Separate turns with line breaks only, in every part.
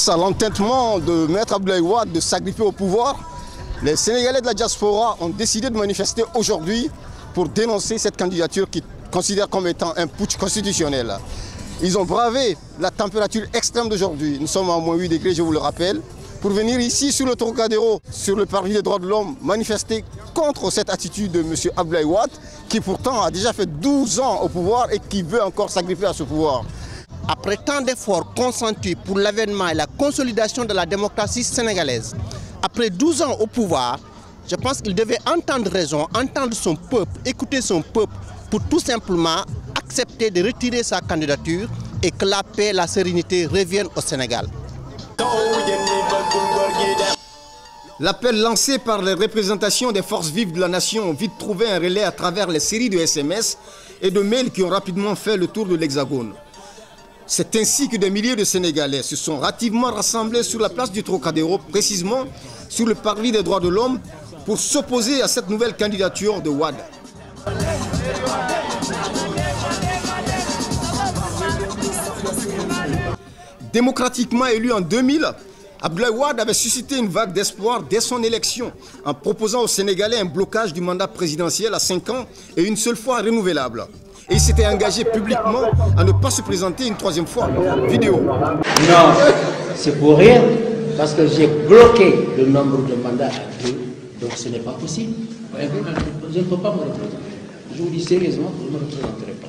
Face à l'entêtement de Maître Abdoulaye Wade de s'agripper au pouvoir, les Sénégalais de la diaspora ont décidé de manifester aujourd'hui pour dénoncer cette candidature qu'ils considèrent comme étant un putsch constitutionnel. Ils ont bravé la température extrême d'aujourd'hui. Nous sommes à moins 8 degrés, je vous le rappelle, pour venir ici sur le Trocadéro, sur le parvis des droits de l'homme, manifester contre cette attitude de M. Abdoulaye Wade, qui pourtant a déjà fait 12 ans au pouvoir et qui veut encore s'agripper à ce pouvoir.
Après tant d'efforts consentis pour l'avènement et la consolidation de la démocratie sénégalaise, après 12 ans au pouvoir, je pense qu'il devait entendre raison, entendre son peuple, écouter son peuple pour tout simplement accepter de retirer sa candidature et que la paix et la sérénité reviennent au Sénégal.
L'appel lancé par les représentations des forces vives de la nation ont vite trouvé un relais à travers les séries de SMS et de mails qui ont rapidement fait le tour de l'Hexagone. C'est ainsi que des milliers de Sénégalais se sont hâtivement rassemblés sur la place du Trocadéro, précisément sur le parvis des droits de l'homme, pour s'opposer à cette nouvelle candidature de Wade. Démocratiquement élu en 2000, Abdoulaye Wade avait suscité une vague d'espoir dès son élection en proposant aux Sénégalais un blocage du mandat présidentiel à 5 ans et une seule fois renouvelable. Et il s'était engagé publiquement à ne pas se présenter une troisième fois. Vidéo.
Non, c'est pour rien, parce que j'ai bloqué le nombre de mandats à 2, donc ce n'est pas possible. Je ne peux pas me représenter. Je vous dis sérieusement, je ne me représenterai pas.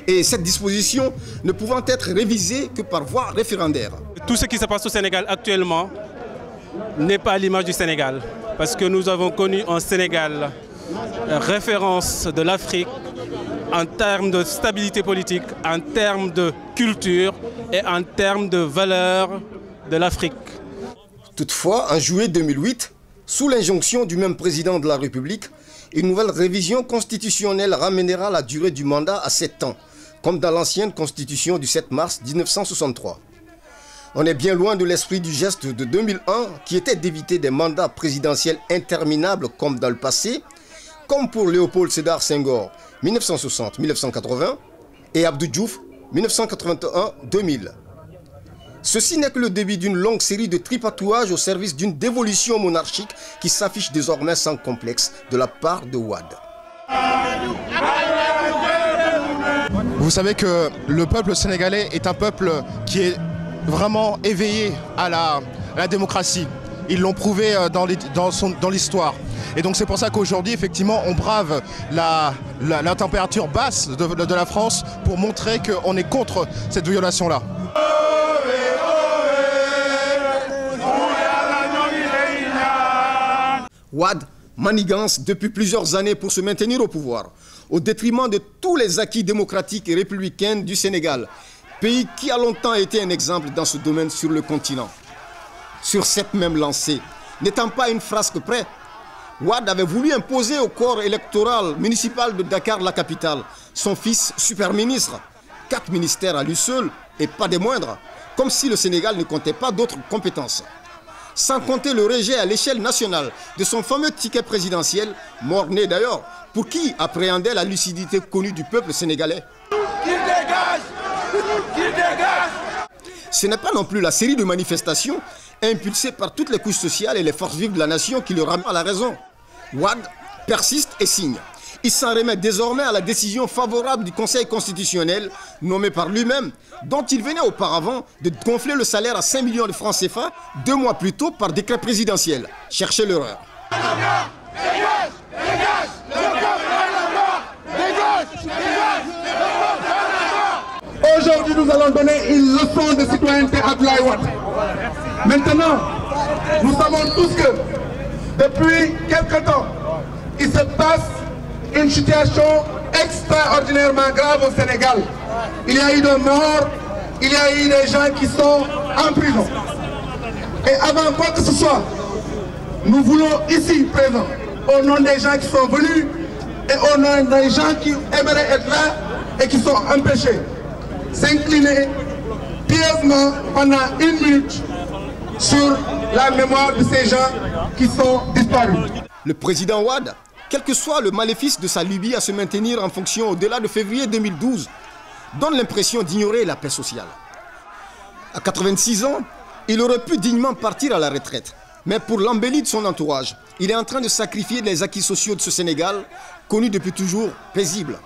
Et cette disposition ne pouvant être révisée que par voie référendaire.
Tout ce qui se passe au Sénégal actuellement n'est pas à l'image du Sénégal, parce que nous avons connu un Sénégal référence de l'Afrique en termes de stabilité politique, en termes de culture et en termes de valeurs de l'Afrique.
Toutefois, en juillet 2008, sous l'injonction du même président de la République, une nouvelle révision constitutionnelle ramènera la durée du mandat à 7 ans, comme dans l'ancienne constitution du 7 mars 1963. On est bien loin de l'esprit du geste de 2001 qui était d'éviter des mandats présidentiels interminables comme dans le passé, comme pour Léopold Sédar Senghor 1960-1980 et Abdou Diouf 1981-2000. Ceci n'est que le début d'une longue série de tripatouages au service d'une dévolution monarchique qui s'affiche désormais sans complexe de la part de Wade.
Vous savez que le peuple sénégalais est un peuple qui est vraiment éveillé à la démocratie. Ils l'ont prouvé dans l'histoire. Et donc c'est pour ça qu'aujourd'hui, effectivement, on brave la température basse de la France pour montrer qu'on est contre cette violation-là.
Wade manigance depuis plusieurs années pour se maintenir au pouvoir, au détriment de tous les acquis démocratiques et républicains du Sénégal, pays qui a longtemps été un exemple dans ce domaine sur le continent. Sur cette même lancée, n'étant pas une frasque près, Wade avait voulu imposer au corps électoral municipal de Dakar, la capitale, son fils super ministre, 4 ministères à lui seul et pas des moindres, comme si le Sénégal ne comptait pas d'autres compétences. Sans compter le rejet à l'échelle nationale de son fameux ticket présidentiel, mort-né d'ailleurs, pour qui appréhendait la lucidité connue du peuple sénégalais. Qu'il dégage! Qu'il dégage! Ce n'est pas non plus la série de manifestations impulsées par toutes les couches sociales et les forces vives de la nation qui le ramènent à la raison. Wade persiste et signe. Il s'en remet désormais à la décision favorable du Conseil constitutionnel, nommé par lui-même, dont il venait auparavant de gonfler le salaire à 5 millions de francs CFA 2 mois plus tôt par décret présidentiel. Cherchez l'erreur.
Aujourd'hui, nous allons donner une leçon de citoyenneté à Abdoulaye Wade. Maintenant, nous savons tous que depuis quelque temps, il se passe une situation extraordinairement grave au Sénégal. Il y a eu des morts, il y a eu des gens qui sont en prison. Et avant quoi que ce soit, nous voulons ici présents, au nom des gens qui sont venus et au nom des gens qui aimeraient être là et qui sont empêchés, s'incliner pieusement pendant 1 minute sur la mémoire de ces gens qui sont disparus.
Le président Wade, quel que soit le maléfice de sa lubie à se maintenir en fonction au-delà de février 2012, donne l'impression d'ignorer la paix sociale. À 86 ans, il aurait pu dignement partir à la retraite. Mais pour l'embellie de son entourage, il est en train de sacrifier les acquis sociaux de ce Sénégal, connu depuis toujours paisible.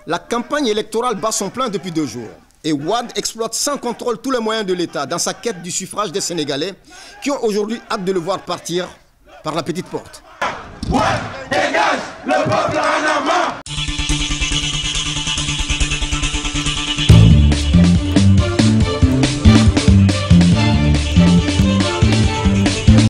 La campagne électorale bat son plein depuis 2 jours. Et Wade exploite sans contrôle tous les moyens de l'État dans sa quête du suffrage des Sénégalais qui ont aujourd'hui hâte de le voir partir par la petite porte.
Wade, dégage, le peuple en a marre.